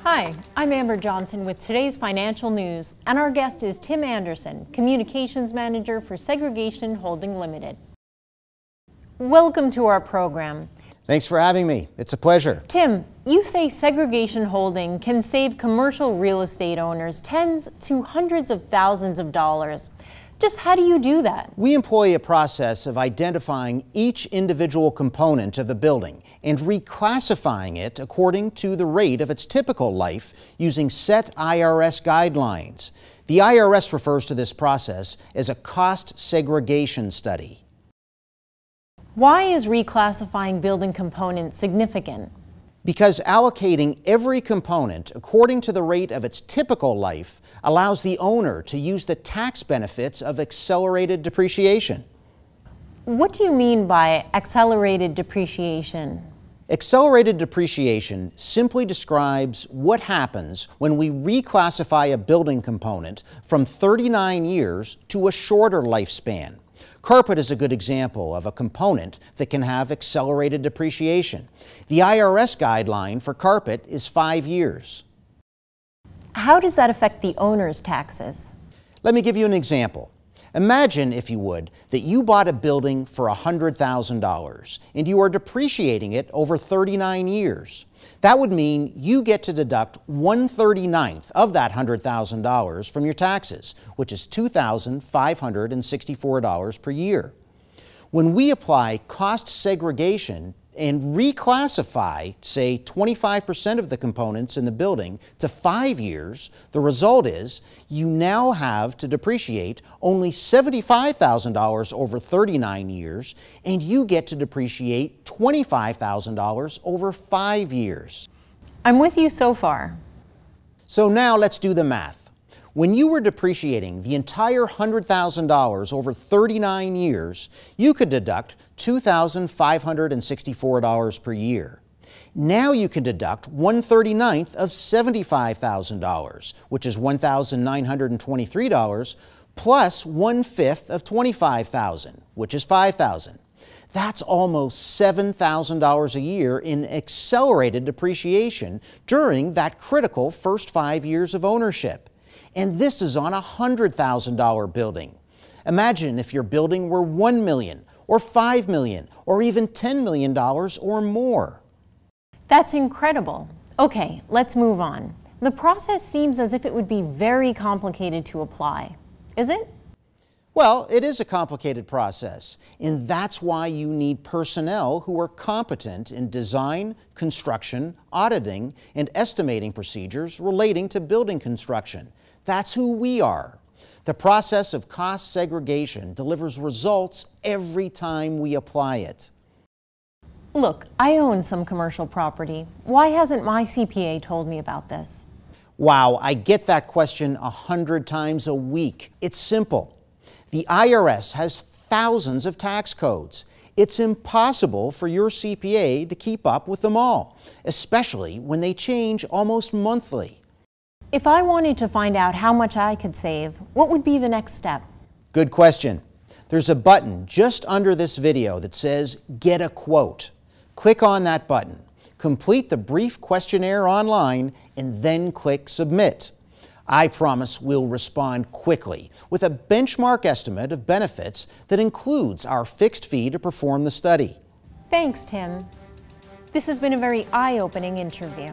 Hi, I'm Amber Johnson with today's financial news, and our guest is Tim Anderson, Communications Manager for Segregation Holding Limited. Welcome to our program. Thanks for having me. It's a pleasure. Tim, you say Segregation Holding can save commercial real estate owners tens to hundreds of thousands of dollars. Just how do you do that? We employ a process of identifying each individual component of the building and reclassifying it according to the rate of its typical life using set IRS guidelines. The IRS refers to this process as a cost segregation study. Why is reclassifying building components significant? Because allocating every component according to the rate of its typical life allows the owner to use the tax benefits of accelerated depreciation. What do you mean by accelerated depreciation? Accelerated depreciation simply describes what happens when we reclassify a building component from 39 years to a shorter lifespan. Carpet is a good example of a component that can have accelerated depreciation. The IRS guideline for carpet is 5 years. How does that affect the owner's taxes? Let me give you an example. Imagine, if you would, that you bought a building for $100,000 and you are depreciating it over 39 years. That would mean you get to deduct 1/39th of that $100,000 from your taxes, which is $2,564 per year. When we apply cost segregation and reclassify, say, 25% of the components in the building to 5 years, the result is you now have to depreciate only $75,000 over 39 years, and you get to depreciate $25,000 over 5 years. I'm with you so far. So now let's do the math. When you were depreciating the entire $100,000 over 39 years, you could deduct $2,564 per year. Now you can deduct 1/39th of $75,000, which is $1,923, plus 1/5 of $25,000, which is $5,000. That's almost $7,000 a year in accelerated depreciation during that critical first 5 years of ownership. And this is on a $100,000 building. Imagine if your building were $1 million or $5 million or even $10 million or more. That's incredible. Okay, let's move on. The process seems as if it would be very complicated to apply. Is it? Well, it is a complicated process, and that's why you need personnel who are competent in design, construction, auditing, and estimating procedures relating to building construction. That's who we are. The process of cost segregation delivers results every time we apply it. Look, I own some commercial property. Why hasn't my CPA told me about this? Wow, I get that question 100 times a week. It's simple. The IRS has thousands of tax codes. It's impossible for your CPA to keep up with them all, especially when they change almost monthly. If I wanted to find out how much I could save, what would be the next step? Good question. There's a button just under this video that says Get a Quote. Click on that button, complete the brief questionnaire online, and then click Submit. I promise we'll respond quickly with a benchmark estimate of benefits that includes our fixed fee to perform the study. Thanks, Tim. This has been a very eye-opening interview.